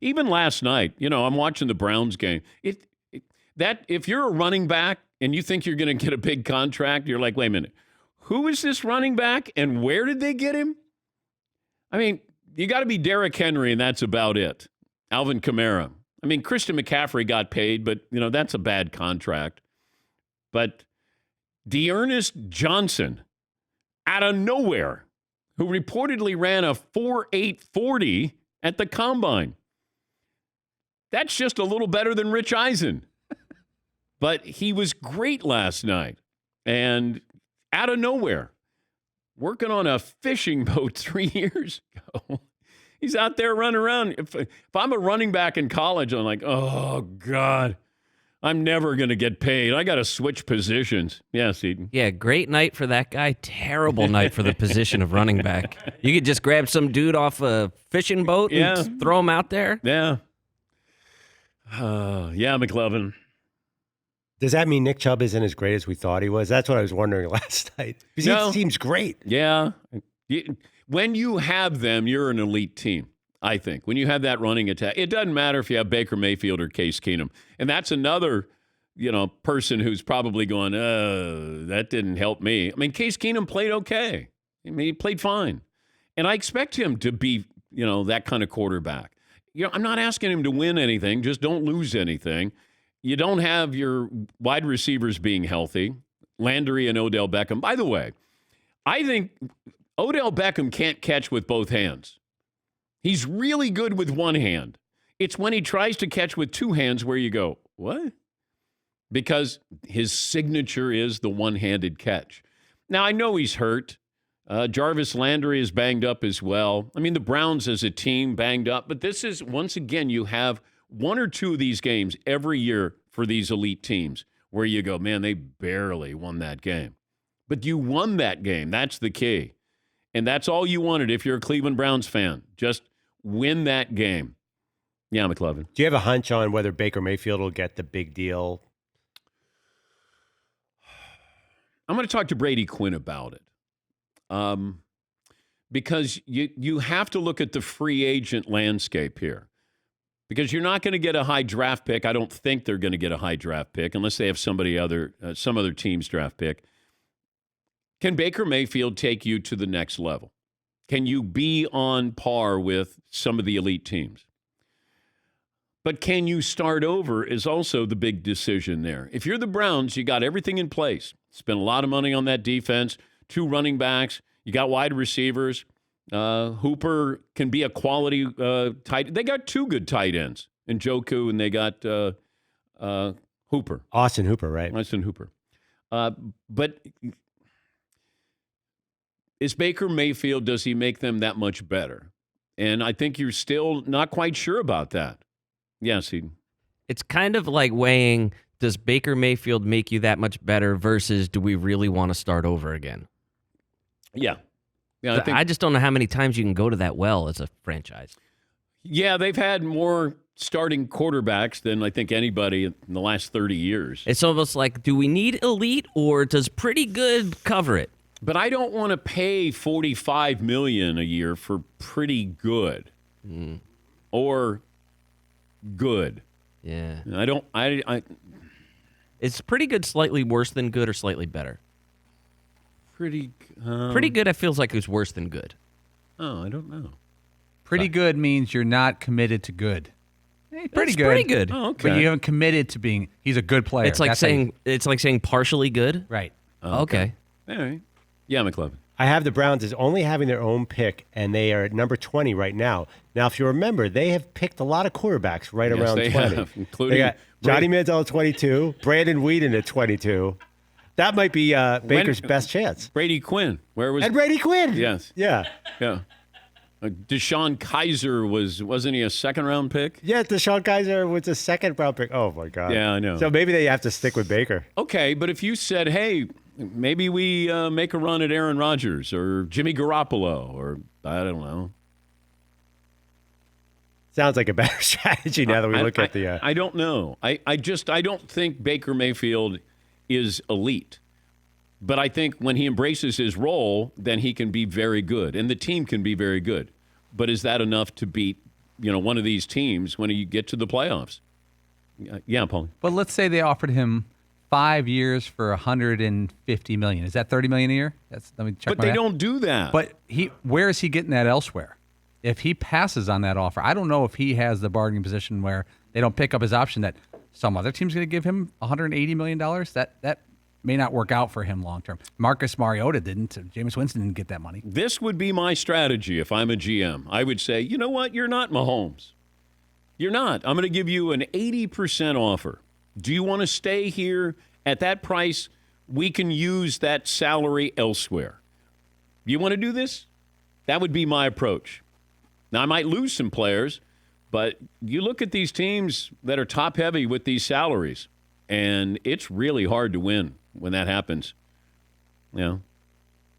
Even last night, I'm watching the Browns game. That if you're a running back and you think you're going to get a big contract, you're like, wait a minute, who is this running back and where did they get him? I mean, you got to be Derrick Henry and that's about it. Alvin Kamara. I mean, Christian McCaffrey got paid, but, that's a bad contract. But Dearness Johnson, out of nowhere, who reportedly ran a 4.840 at the Combine. That's just a little better than Rich Eisen. But he was great last night. And out of nowhere, working on a fishing boat 3 years ago. He's out there running around. If I'm a running back in college, I'm like, oh, God, I'm never going to get paid. I got to switch positions. Yes, Eden. Yeah, great night for that guy. Terrible night for the position of running back. You could just grab some dude off a fishing boat and throw him out there. Yeah. McLovin. Does that mean Nick Chubb isn't as great as we thought he was? That's what I was wondering last night. Because he seems great. Yeah. When you have them, you're an elite team, I think. When you have that running attack, it doesn't matter if you have Baker Mayfield or Case Keenum. And that's another, person who's probably going, that didn't help me. I mean, Case Keenum played okay. I mean, he played fine. And I expect him to be, that kind of quarterback. I'm not asking him to win anything. Just don't lose anything. You don't have your wide receivers being healthy, Landry and Odell Beckham. By the way, I think Odell Beckham can't catch with both hands. He's really good with one hand. It's when he tries to catch with two hands where you go, what? Because his signature is the one-handed catch. Now, I know he's hurt. Jarvis Landry is banged up as well. I mean, the Browns as a team banged up. But this is, once again, you have one or two of these games every year for these elite teams where you go, man, they barely won that game. But you won that game. That's the key. And that's all you wanted if you're a Cleveland Browns fan. Just win that game. Yeah, McLovin. Do you have a hunch on whether Baker Mayfield will get the big deal? I'm going to talk to Brady Quinn about it. Because you have to look at the free agent landscape here. Because you're not going to get a high draft pick. I don't think they're going to get a high draft pick unless they have some other team's draft pick. Can Baker Mayfield take you to the next level? Can you be on par with some of the elite teams? But can you start over is also the big decision there. If you're the Browns, you got everything in place. Spent a lot of money on that defense, 2 running backs, you got wide receivers. Hooper can be a quality tight. They got 2 good tight ends, Njoku, and they got Hooper. Austin Hooper, right? Austin Hooper. But is Baker Mayfield, does he make them that much better? And I think you're still not quite sure about that. Yes, Eden. It's kind of like weighing, does Baker Mayfield make you that much better versus do we really want to start over again? Yeah. Yeah, I just don't know how many times you can go to that well as a franchise. Yeah, they've had more starting quarterbacks than I think anybody in the last 30 years. It's almost like, do we need elite or does pretty good cover it? But I don't want to pay $45 million a year for pretty good or good. Yeah, I don't. It's pretty good, slightly worse than good, or slightly better. Pretty good. It feels like it's worse than good. Oh, I don't know. Pretty good means you're not committed to good. Hey, pretty It's good. pretty good. Oh, okay. But you haven't committed to being. He's a good player. It's like That's how you- saying partially good. right. Okay. All right. Yeah, McLovin. I have the Browns as only having their own pick, and they are at number 20 right now. Now, if you remember, they have picked a lot of quarterbacks right Yes, around they 20. have, including they got Johnny Manziel at 22, Brandon Whedon at 22. That might be Baker's best chance. Brady Quinn. Where was? And Brady Quinn. Yes. Yeah. Yeah. Deshaun Kaiser wasn't he a second-round pick? Yeah, Deshaun Kaiser was a second-round pick. Oh, my God. Yeah, I know. So maybe they have to stick with Baker. Okay, but if you said, hey, maybe we make a run at Aaron Rodgers or Jimmy Garoppolo or I don't know. Sounds like a better strategy now that we look at the... I don't know. I don't think Baker Mayfield is elite. But I think when he embraces his role, then he can be very good. And the team can be very good. But is that enough to beat one of these teams when you get to the playoffs. Yeah, Paul. But let's say they offered him 5 years for $150 million. Is that $30 million a year? Let me check. But they don't do that. But where is he getting that elsewhere? If he passes on that offer, I don't know if he has the bargaining position where they don't pick up his option that some other team's going to give him $180 million. That may not work out for him long term. Marcus Mariota didn't. Jameis Winston didn't get that money. This would be my strategy if I'm a GM. I would say, you know what? You're not Mahomes. You're not. I'm going to give you an 80% offer. Do you want to stay here at that price? We can use that salary elsewhere. You want to do this? That would be my approach. Now, I might lose some players, but you look at these teams that are top-heavy with these salaries, and it's really hard to win when that happens.